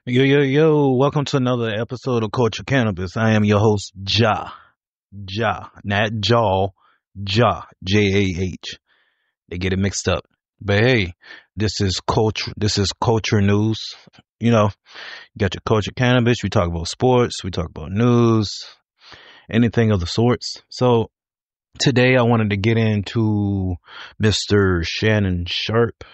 Yo, yo, yo, welcome to another episode of Culture Cannabis. I am your host, not Jaw, Jah. They get it mixed up. But hey, this is culture news. You know, you got your Culture Cannabis, we talk about sports, we talk about news, anything of the sorts. So today I wanted to get into Mr. Shannon Sharpe.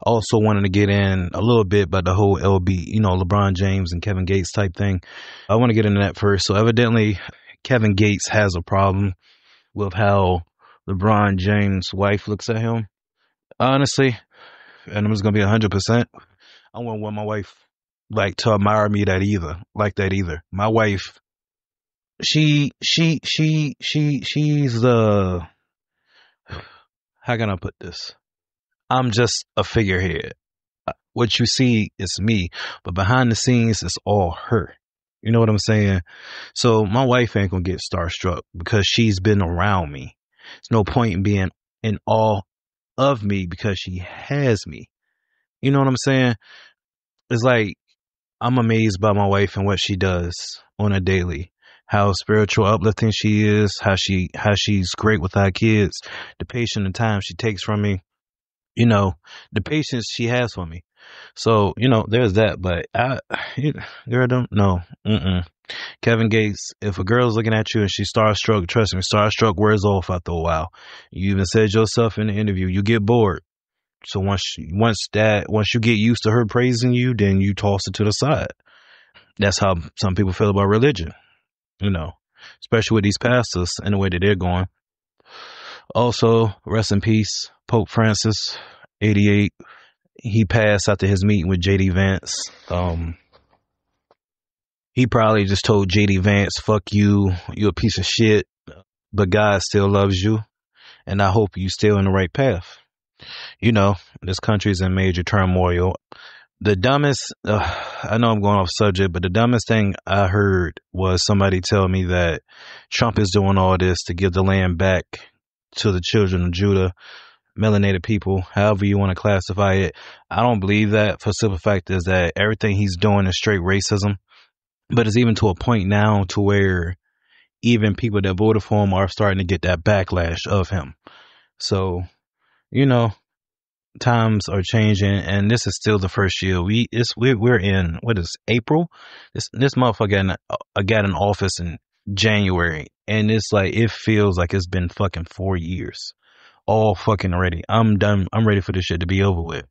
Also wanted to get in a little bit about the whole LeBron James and Kevin Gates type thing. I want to get into that first. So evidently, Kevin Gates has a problem with how LeBron James' wife looks at him. Honestly, and I'm just gonna be 100%. I wouldn't want my wife like to admire me that either. My wife, she's the, how can I put this? I'm just a figurehead. What you see is me, but behind the scenes, it's all her. You know what I'm saying? So my wife ain't gonna get starstruck because she's been around me. There's no point in being in awe of me because she has me. You know what I'm saying? It's like I'm amazed by my wife and what she does on a daily. How spiritual, uplifting she is. How she's great with our kids. The patience and time she takes from me. You know, the patience she has for me. So, there's that, but girl, don't, no, Kevin Gates, if a girl's looking at you and she's starstruck, trust me, starstruck wears off after a while. You even said yourself in the interview, you get bored. So once you get used to her praising you, then you toss it to the side. That's how some people feel about religion, you know, especially with these pastors and the way that they're going. Also, rest in peace, Pope Francis, 88. He passed after his meeting with JD Vance. He probably just told JD Vance, fuck you, you're a piece of shit, but God still loves you, and I hope you still in the right path. This country's in major turmoil. The dumbest, I know I'm going off subject, but the dumbest thing I heard was somebody tell me that Trump is doing all this to give the land back to the children of Judah, melanated people, however you want to classify it. I don't believe that, for simple fact is that everything he's doing is straight racism. But it's even to a point now to where even people that voted for him are starting to get that backlash of him. So, times are changing, and this is still the first year. We're in, what is April? This motherfucker got in office in January, and it's like it feels like it's been fucking 4 years. All fucking ready. I'm done. I'm ready for this shit to be over with.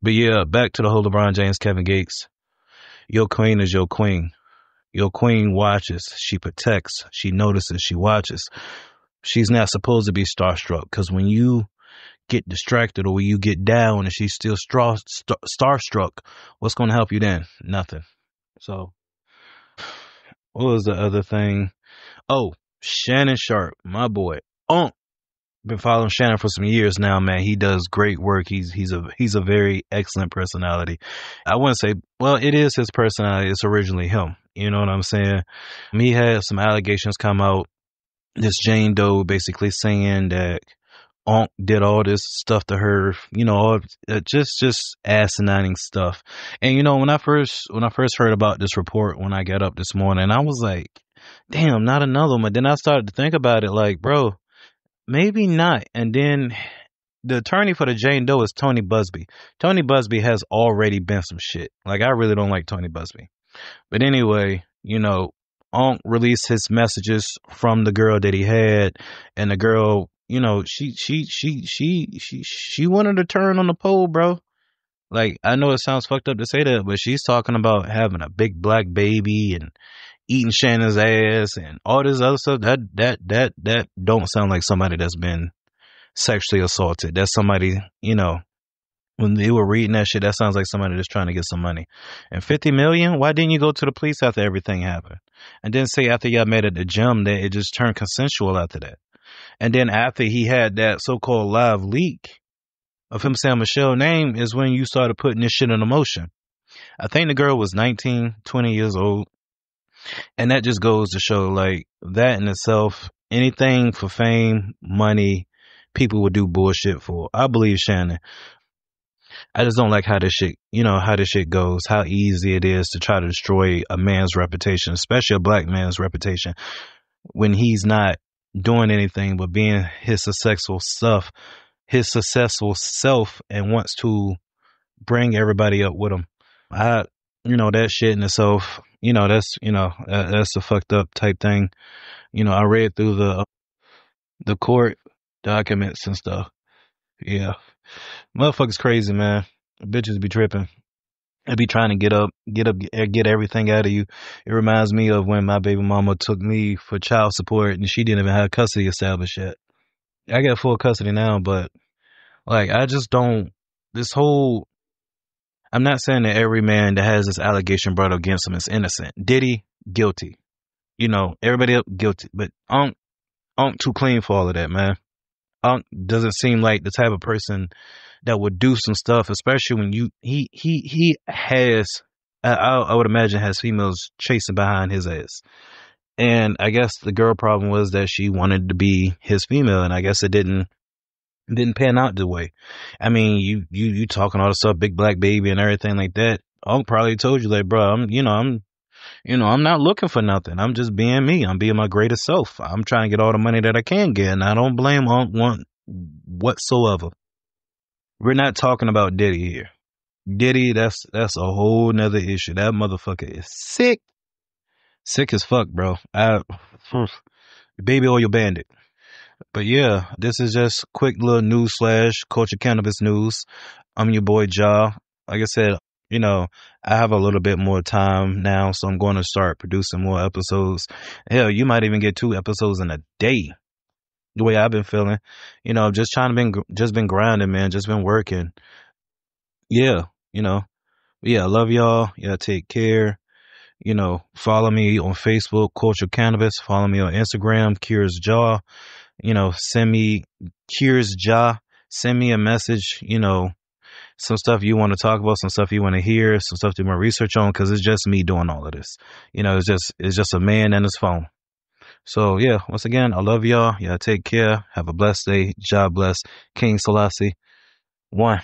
But yeah, back to the whole LeBron James, Kevin Gates. Your queen is your queen. Your queen watches. She protects. She notices. She watches. She's not supposed to be starstruck, because when you get distracted or when you get down and she's still starstruck, what's going to help you then? Nothing. So, what was the other thing? Oh, Shannon Sharpe, my boy. Been following Shannon for some years now, man. He does great work. He's a very excellent personality. I wouldn't say, well, it is his personality. It's originally him. You know what I'm saying? He had some allegations come out. This Jane Doe basically saying that Onk did all this stuff to her, just asinine stuff. And when I first heard about this report, when I got up this morning, I was like, damn, not another one. But then I started to think about it, like, bro, maybe not. And then the attorney for the Jane Doe is Tony Busby. Tony Busby has already been some shit. Like, I really don't like Tony Busby. But anyway, Onk released his messages from the girl that he had, and the girl, she wanted to turn on the pole, bro. Like, I know it sounds fucked up to say that, but she's talking about having a big black baby and eating Shannon's ass and all this other stuff. That don't sound like somebody that's been sexually assaulted. That's somebody, when they were reading that shit, that sounds like somebody that's trying to get some money. And 50 million? Why didn't you go to the police after everything happened? And then say after y'all met at the gym that it just turned consensual after that. And then after he had that so-called live leak of him saying Michelle's name is when you started putting this shit in motion. I think the girl was 19, 20 years old. And that just goes to show, like, that in itself, anything for fame, money, people would do bullshit for. I believe Shannon. I just don't like how this shit, how this shit goes, how easy it is to try to destroy a man's reputation, especially a black man's reputation, when he's not doing anything but being his successful self, and wants to bring everybody up with him. I, that shit in itself, that's a fucked up type thing. I read through the court documents and stuff. Yeah. Motherfuckers crazy, man. Bitches be tripping. They be trying to get everything out of you. It reminds me of when my baby mama took me for child support and she didn't even have custody established yet. I got full custody now, but like, I just don't, this whole, I'm not saying that every man that has this allegation brought up against him is innocent. Diddy, guilty. Everybody else guilty, but Unc too clean for all of that, man. Unc doesn't seem like the type of person that would do some stuff, especially when he has, I would imagine, has females chasing behind his ass. And I guess the girl problem was that she wanted to be his female, and I guess it didn't pan out the way. I mean, you talking all the stuff, big black baby and everything like that. Unc probably told you, like, bro, I'm not looking for nothing. I'm just being me. I'm being my greatest self. I'm trying to get all the money that I can get, and I don't blame Unc one whatsoever. We're not talking about Diddy here. Diddy, that's a whole nother issue. That motherfucker is sick as fuck, bro. Baby oil bandit. But yeah, this is just quick little news slash culture cannabis news. I'm your boy Ja. Like I said, you know, I have a little bit more time now, so I'm going to start producing more episodes. Hell, you might even get 2 episodes in a day. The way I've been feeling, just just been grinding, man, just been working. Yeah, you know, yeah, I love y'all. Yeah, take care. Follow me on Facebook, Culture Cannabis. Follow me on Instagram, Cures Jaw. Send me Cures Jaw. Send me a message. Some stuff you want to talk about, some stuff you want to hear, some stuff you want to research on, because it's just me doing all of this. It's just a man and his phone. So yeah, once again, I love y'all. Yeah, take care. Have a blessed day. God bless. King Selassie. One.